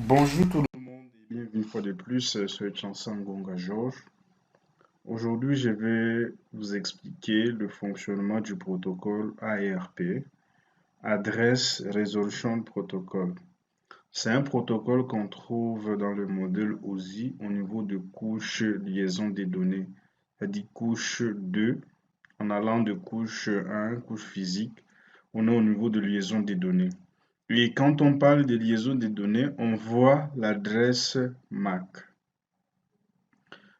Bonjour tout le monde et bienvenue une fois de plus sur Chanson Gonga Georges. Aujourd'hui, je vais vous expliquer le fonctionnement du protocole ARP, Address Resolution Protocol. C'est un protocole qu'on trouve dans le modèle OSI au niveau de couche liaison des données, c'est-à-dire couche 2, en allant de couche 1, couche physique, on est au niveau de liaison des données. Et quand on parle de liaison des données, on voit l'adresse MAC.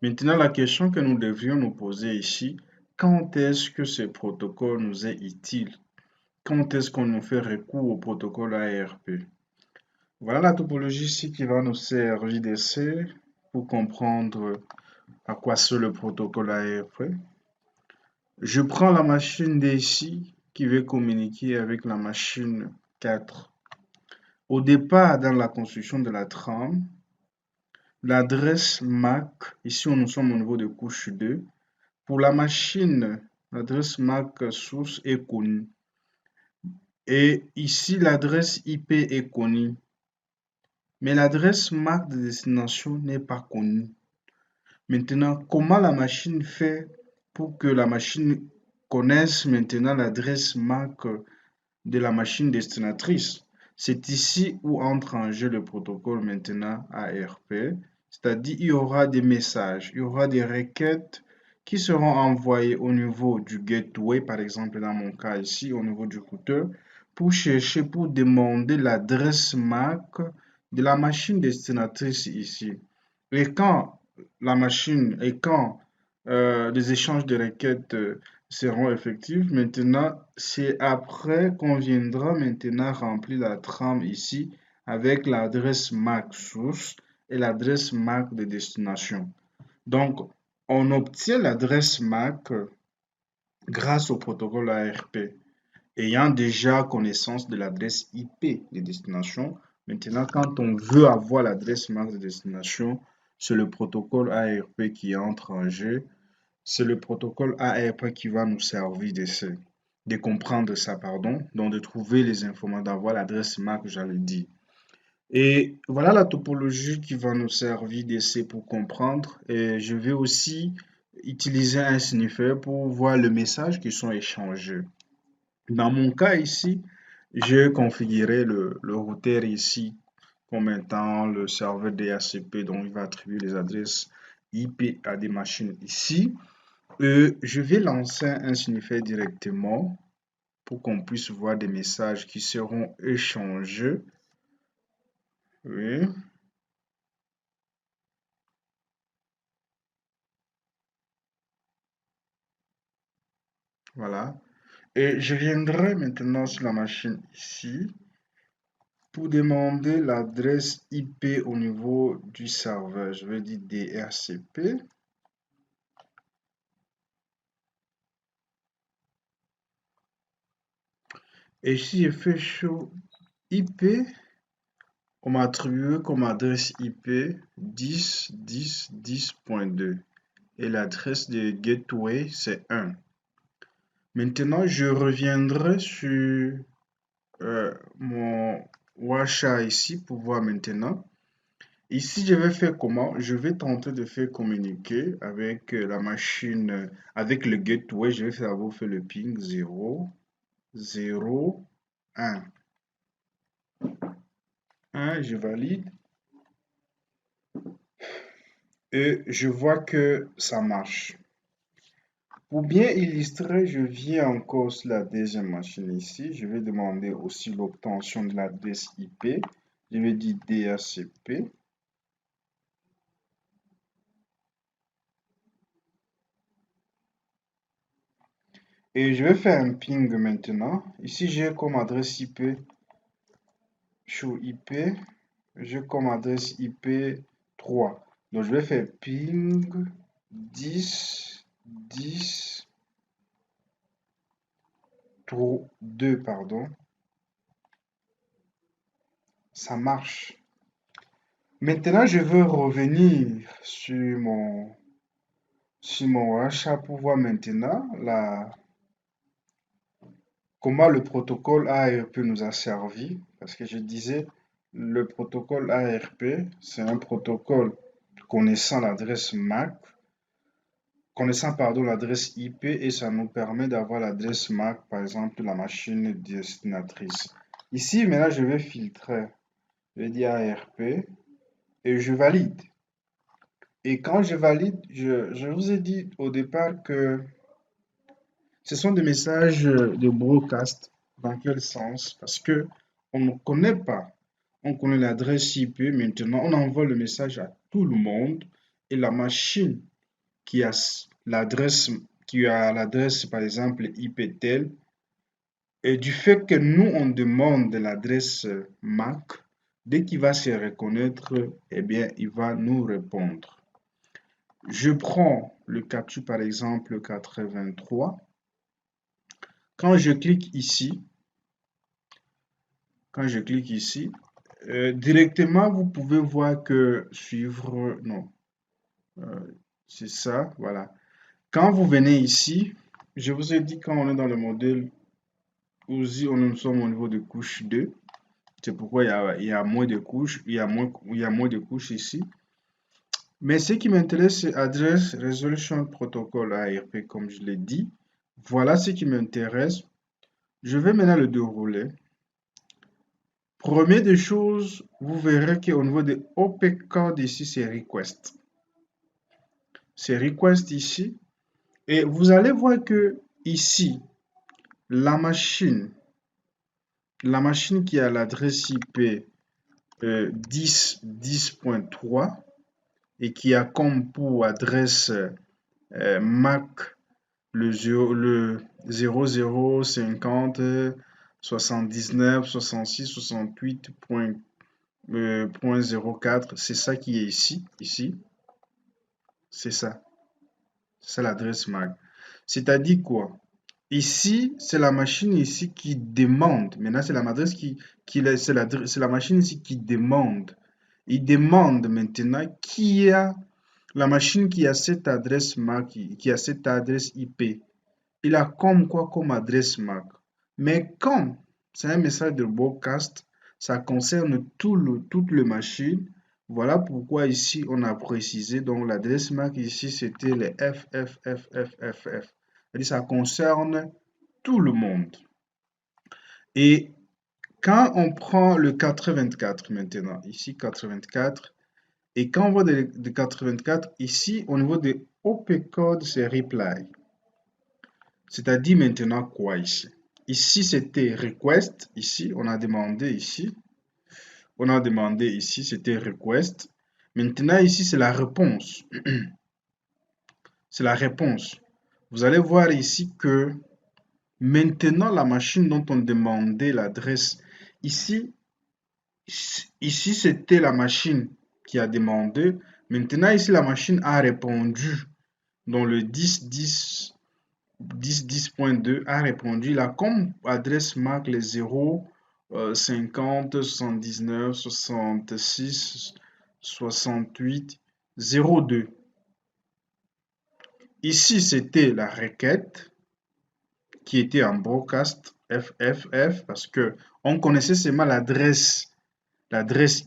Maintenant, la question que nous devrions nous poser ici, quand est-ce que ce protocole nous est utile? Quand est-ce qu'on nous fait recours au protocole ARP? Voilà la topologie ici qui va nous servir d'essai pour comprendre à quoi sert le protocole ARP. Je prends la machine D ici qui veut communiquer avec la machine 4. Au départ, dans la construction de la trame, l'adresse MAC, ici nous sommes au niveau de couche 2. Pour la machine, l'adresse MAC source est connue. Et ici, l'adresse IP est connue. Mais l'adresse MAC de destination n'est pas connue. Maintenant, comment la machine fait pour que la machine connaisse maintenant l'adresse MAC de la machine destinatrice? C'est ici où entre en jeu le protocole maintenant ARP, c'est-à-dire il y aura des messages, il y aura des requêtes qui seront envoyées au niveau du gateway, par exemple dans mon cas ici, au niveau du routeur, pour chercher, pour demander l'adresse MAC de la machine destinatrice ici. Et quand les échanges de requêtes seront effectifs. Maintenant, c'est après qu'on viendra maintenant remplir la trame ici avec l'adresse MAC source et l'adresse MAC de destination. Donc, on obtient l'adresse MAC grâce au protocole ARP. Ayant déjà connaissance de l'adresse IP de destination, maintenant, quand on veut avoir l'adresse MAC de destination, c'est le protocole ARP qui entre en jeu. C'est le protocole ARP qui va nous servir de comprendre ça, pardon, donc de trouver les informations, d'avoir l'adresse MAC, j'allais dire. Et voilà la topologie qui va nous servir d'essai pour comprendre. Et je vais aussi utiliser un sniffer pour voir les messages qui sont échangés. Dans mon cas ici, j'ai configuré le routeur ici comme étant le serveur DHCP, donc il va attribuer les adresses IP à des machines ici. Je vais lancer un sniffer directement pour qu'on puisse voir des messages qui seront échangés. Oui, voilà. Et je viendrai maintenant sur la machine ici pour demander l'adresse IP au niveau du serveur. Je vais dire DHCP. Et si je fais show IP, on m'a attribué comme adresse IP 10.10.10.2 et l'adresse de gateway c'est 1. Maintenant, je reviendrai sur mon Washa ici pour voir maintenant. Ici, je vais faire comment? Je vais tenter de faire communiquer avec la machine, avec le gateway. Je vais faire le ping 0, 0, 1. 1, je valide. Et je vois que ça marche. Pour bien illustrer, je viens encore sur la deuxième machine ici. Je vais demander aussi l'obtention de l'adresse IP. Je vais dire DHCP. Et je vais faire un ping maintenant. Ici, j'ai comme adresse IP show IP. J'ai comme adresse IP 3. Donc, je vais faire ping 10, 10, 2, pardon. Ça marche. Maintenant, je veux revenir sur mon rachat pour voir maintenant comment le protocole ARP nous a servi. Parce que je disais, Le protocole ARP, c'est un protocole connaissant l'adresse MAC, connaissant pardon l'adresse IP et ça nous permet d'avoir l'adresse MAC, par exemple, de la machine destinatrice. Ici, maintenant, je vais filtrer. Je vais dire ARP et je valide. Et quand je valide, je vous ai dit au départ que ce sont des messages de broadcast. Dans quel sens? Parce que on ne connaît pas. On connaît l'adresse IP. Maintenant, on envoie le message à tout le monde et la machine qui a l'adresse, par exemple, IP tel, et du fait que nous, on demande l'adresse MAC, dès qu'il va se reconnaître, eh bien, il va nous répondre. Je prends le captcha, par exemple, 83. Quand je clique ici, directement, vous pouvez voir que suivre, non, c'est ça, voilà. Quand vous venez ici, je vous ai dit quand on est dans le modèle aussi, nous sommes au niveau de couche 2. C'est pourquoi il y a moins de couches, il y a moins de couches ici. Mais ce qui m'intéresse, c'est Address Resolution Protocol ARP, comme je l'ai dit. Voilà ce qui m'intéresse. Je vais maintenant le dérouler. Première des choses, vous verrez qu'au niveau de OP code ici, c'est request. C'est request ici. Et vous allez voir que ici, la machine qui a l'adresse IP 10.3 et qui a comme pour adresse MAC le 0050 79 66 68.04, c'est ça qui est ici, c'est ça, c'est l'adresse MAC. C'est-à-dire quoi? Ici, c'est la machine ici qui demande. Maintenant, c'est la adresse c'est la machine ici qui demande. Il demande maintenant qui a la machine qui a cette adresse MAC, qui a cette adresse IP. Il a comme quoi comme adresse MAC. Mais comme c'est un message de broadcast, ça concerne toutes les machines. Voilà pourquoi ici on a précisé. Donc l'adresse MAC ici c'était les FFFFFF. C'est-à-dire ça concerne tout le monde. Et quand on prend le 84 maintenant, ici 84, et quand on voit de 84, ici au niveau de OP code c'est reply. C'est-à-dire maintenant quoi ici? Ici, c'était request. Ici, on a demandé ici. On a demandé ici, c'était request. Maintenant, ici, c'est la réponse. C'est la réponse. Vous allez voir ici que maintenant, la machine dont on demandait l'adresse, ici c'était la machine qui a demandé. Maintenant, ici, la machine a répondu dans le 10.2 a répondu. Il a comme adresse MAC les 0, 50, 79, 66, 68, 02. Ici, c'était la requête qui était en broadcast FFF parce que on connaissait seulement l'adresse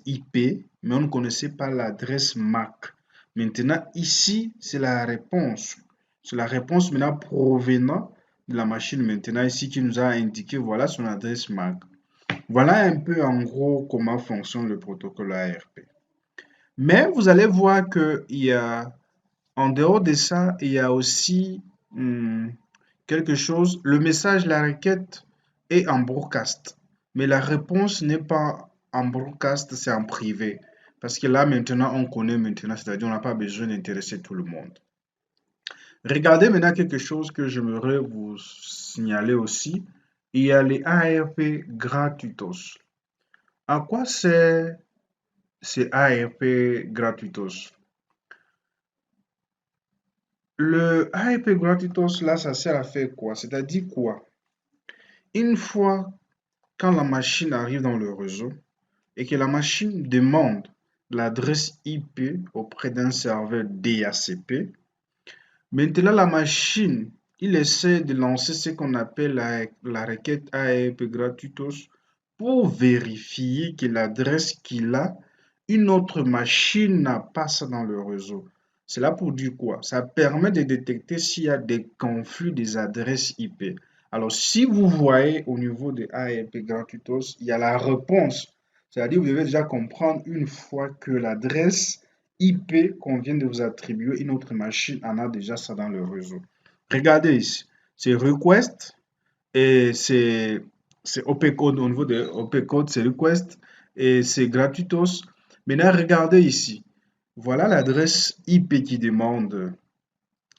IP, mais on ne connaissait pas l'adresse MAC. Maintenant, ici, c'est la réponse. C'est la réponse maintenant provenant de la machine maintenant ici qui nous a indiqué voilà son adresse MAC. Voilà un peu en gros comment fonctionne le protocole ARP. Mais vous allez voir que en dehors de ça, il y a aussi quelque chose. Le message, la requête est en broadcast, mais la réponse n'est pas en broadcast, c'est en privé. Parce que là, maintenant, on connaît maintenant, c'est-à-dire on n'a pas besoin d'intéresser tout le monde. Regardez maintenant quelque chose que j'aimerais vous signaler aussi. Il y a les ARP gratuitos. À quoi sert ces ARP gratuitos? Le ARP gratuitos, là, ça sert à faire quoi? C'est-à-dire quoi? Une fois quand la machine arrive dans le réseau et que la machine demande l'adresse IP auprès d'un serveur DHCP, maintenant la machine, il essaie de lancer ce qu'on appelle la requête ARP gratuitos pour vérifier que l'adresse qu'il a, une autre machine n'a pas ça dans le réseau. C'est là pour dire quoi? Ça permet de détecter s'il y a des conflits des adresses IP. Alors, si vous voyez au niveau de ARP Gratuitos, il y a la réponse. C'est-à-dire, vous devez déjà comprendre une fois que l'adresse IP qu'on vient de vous attribuer, une autre machine en a déjà ça dans le réseau. Regardez ici, c'est request et c'est OPCode au niveau de OPCode, c'est request et c'est gratuitos. Maintenant, regardez ici. Voilà l'adresse IP qui demande.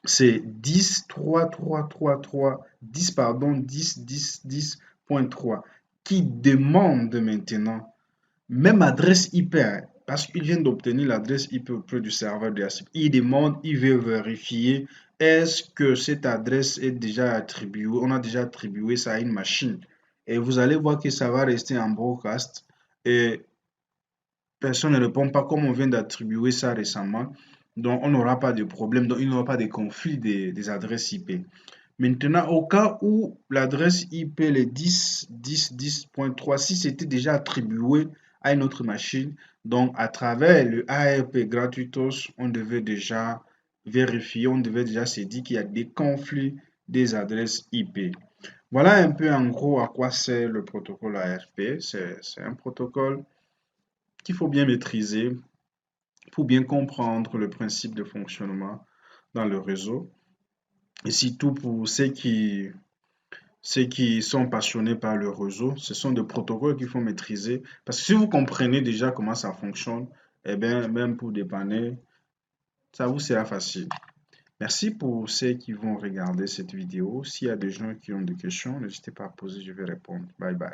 C'est 10.3.3.3.3, 10 pardon, 10.10.10.3 qui demande maintenant même adresse IP, hein, parce qu'il vient d'obtenir l'adresse IP auprès du serveur DHCP. Il demande, il veut vérifier est-ce que cette adresse est déjà attribuée, on a déjà attribué ça à une machine. Et vous allez voir que ça va rester en broadcast et personne ne répond pas comme on vient d'attribuer ça récemment. Donc on n'aura pas de problème, donc il n'y aura pas de conflit des adresses IP. Maintenant, au cas où l'adresse IP, le 10.10.10.3, si c'était déjà attribué à une autre machine, donc à travers le ARP Gratuitos, on devait déjà vérifier, on devait déjà se dire qu'il y a des conflits des adresses IP. Voilà un peu en gros à quoi sert le protocole ARP. C'est un protocole qu'il faut bien maîtriser pour bien comprendre le principe de fonctionnement dans le réseau. Et surtout pour ceux qui sont passionnés par le réseau, ce sont des protocoles qu'il faut maîtriser. Parce que si vous comprenez déjà comment ça fonctionne, eh bien, même pour dépanner, ça vous sera facile. Merci pour ceux qui vont regarder cette vidéo. S'il y a des gens qui ont des questions, n'hésitez pas à poser, je vais répondre. Bye bye.